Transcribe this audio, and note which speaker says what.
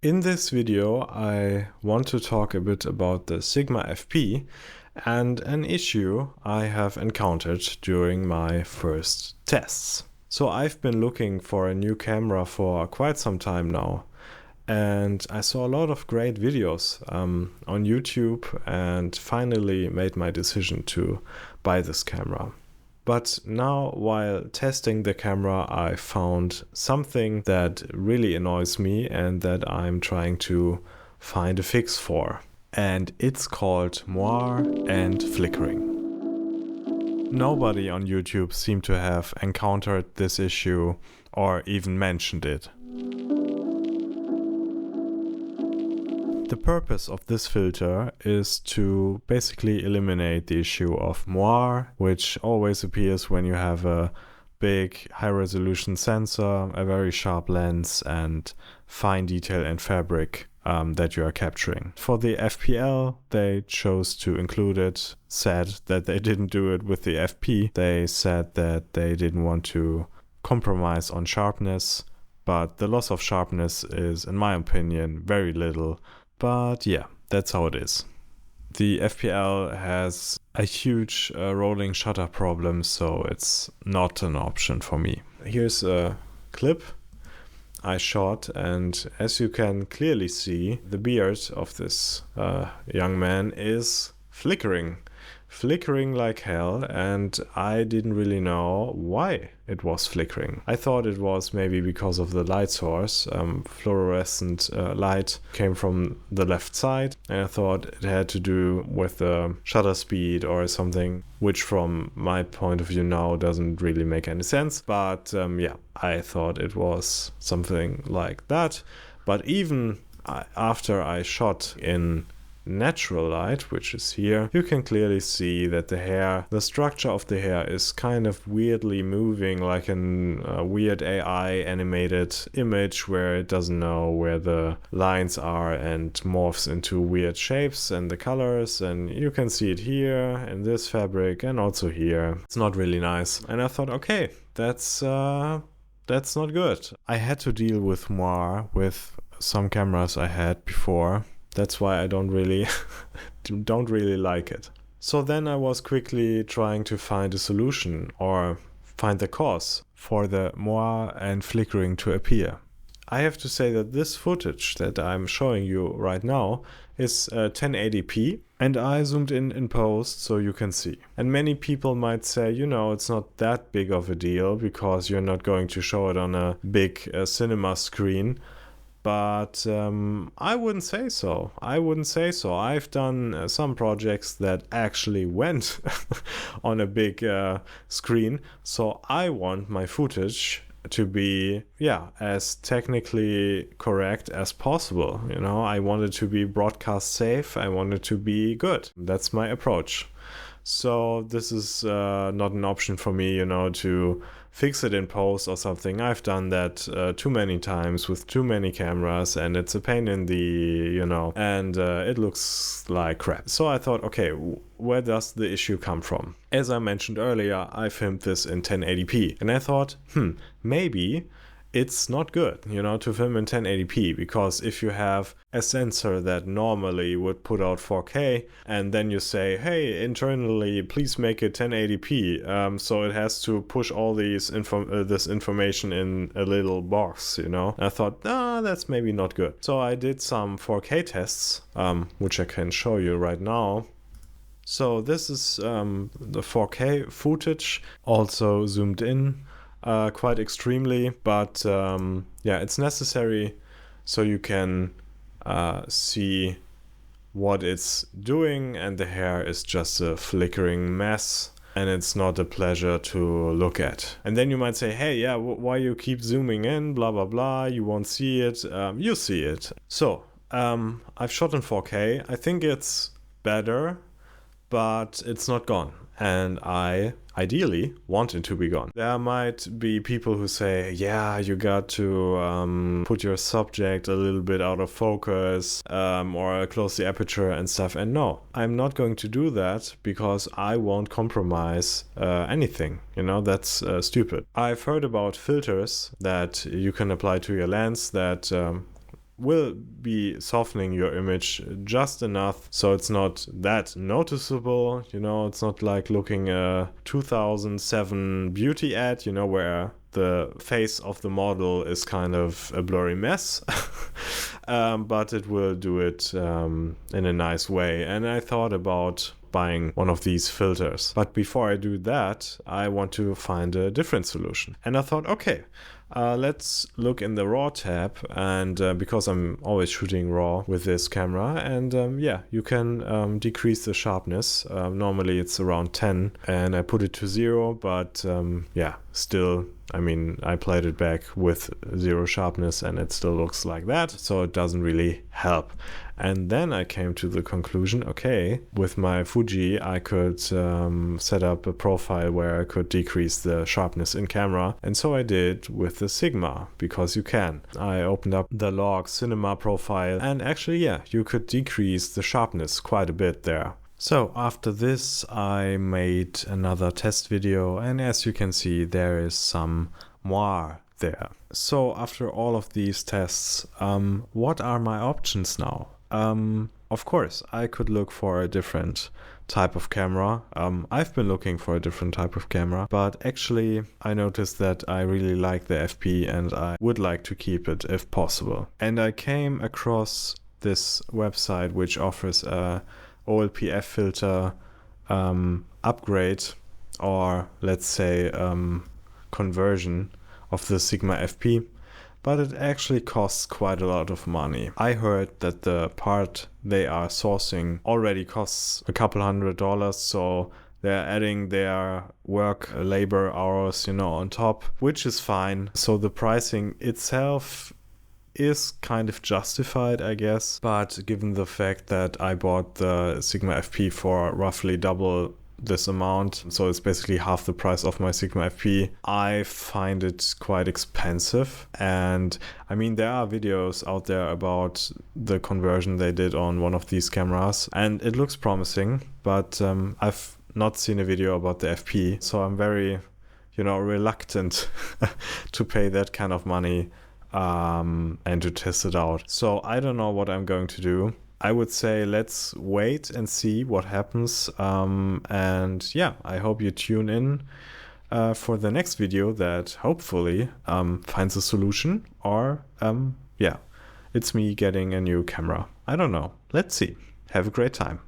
Speaker 1: In this video, I want to talk a bit about the Sigma FP and an issue I have encountered during my first tests. So I've been looking for a new camera for quite some time now, and I saw a lot of great videos on YouTube and finally made my decision to buy this camera. But now, while testing the camera, I found something that really annoys me and that I'm trying to find a fix for. And it's called moire and flickering. Nobody on YouTube seemed to have encountered this issue or even mentioned it. The purpose of this filter is to basically eliminate the issue of moire, which always appears when you have a big high-resolution sensor, a very sharp lens, and fine detail and fabric that you are capturing. For the FPL, they chose to include it, said that they didn't do it with the FP. They said that they didn't want to compromise on sharpness, but the loss of sharpness is, in my opinion, very little. But yeah, that's how it is. The FPL has a huge rolling shutter problem, so it's not an option for me. Here's a clip I shot, and as you can clearly see, the beard of this young man is flickering like hell, and I didn't really know why it was flickering. I thought it was maybe because of the light source. Fluorescent light came from the left side, and I thought it had to do with the shutter speed or something, which from my point of view now doesn't really make any sense. But yeah, I thought it was something like that. But even after I shot in natural light, which is here, you can clearly see that the structure of the hair is kind of weirdly moving, like a weird AI animated image where it doesn't know where the lines are and morphs into weird shapes and the colors, and you can see it here in this fabric and also here. It's not really nice, and I thought, okay, that's not good. I had to deal with moire with some cameras I had before. That's why I don't really like it. So then I was quickly trying to find a solution or find the cause for the moire and flickering to appear. I have to say that this footage that I'm showing you right now is 1080p, and I zoomed in post so you can see. And many people might say, it's not that big of a deal because you're not going to show it on a big cinema screen. But I wouldn't say so. I've done some projects that actually went on a big screen. So I want my footage to be, as technically correct as possible. I want it to be broadcast safe. I want it to be good. That's my approach. So this is not an option for me, to fix it in post or something. I've done that too many times with too many cameras, and it's a pain in the, and it looks like crap. So I thought, okay, where does the issue come from? As I mentioned earlier, I filmed this in 1080p, and I thought, maybe it's not good, to film in 1080p, because if you have a sensor that normally would put out 4K and then you say, hey, internally, please make it 1080p, so it has to push all this information in a little box, I thought, that's maybe not good. So I did some 4K tests, which I can show you right now. So this is the 4K footage, also zoomed in quite extremely, but it's necessary so you can see what it's doing, and the hair is just a flickering mess, and it's not a pleasure to look at. And then you might say, hey, why you keep zooming in, blah blah blah, you won't see it. You see it. So I've shot in 4K. I think it's better, but it's not gone, and I ideally want it to be gone. There might be people who say, you got to put your subject a little bit out of focus or close the aperture and stuff. And no, I'm not going to do that because I won't compromise anything. That's stupid. I've heard about filters that you can apply to your lens that will be softening your image just enough so it's not that noticeable. You know, it's not like looking a 2007 beauty ad, you know, where the face of the model is kind of a blurry mess. But it will do it in a nice way. And I thought about buying one of these filters. But before I do that, I want to find a different solution. And I thought, okay, let's look in the RAW tab, and because I'm always shooting RAW with this camera, and yeah, you can decrease the sharpness. Normally it's around 10, and I put it to 0, but yeah, still, I mean, I played it back with 0 sharpness and it still looks like that, so it doesn't really help. And then I came to the conclusion, okay, with my Fuji I could set up a profile where I could decrease the sharpness in camera, and so I did with the Sigma, because you can. I opened up the log cinema profile, and actually, yeah, you could decrease the sharpness quite a bit there. So after this I made another test video, and as you can see there is some moire there. So after all of these tests, what are my options now? Of course I could look for a different type of camera. I've been looking for a different type of camera, but actually I noticed that I really like the FP and I would like to keep it if possible. And I came across this website which offers a OLPF filter upgrade, or let's say conversion of the Sigma FP, but it actually costs quite a lot of money. I heard that the part they are sourcing already costs a couple $100, so they're adding their work labor hours, you know, on top, which is fine. So the pricing itself is kind of justified, I guess, but given the fact that I bought the Sigma FP for roughly double this amount, so it's basically half the price of my Sigma FP, I find it quite expensive. And I mean, there are videos out there about the conversion they did on one of these cameras, and it looks promising, but I've not seen a video about the FP, so I'm very, you know, reluctant to pay that kind of money and to test it out. So I don't know what I'm going to do. I would say let's wait and see what happens, and yeah, I hope you tune in for the next video that hopefully finds a solution, or yeah, it's me getting a new camera. I don't know. Let's see. Have a great time.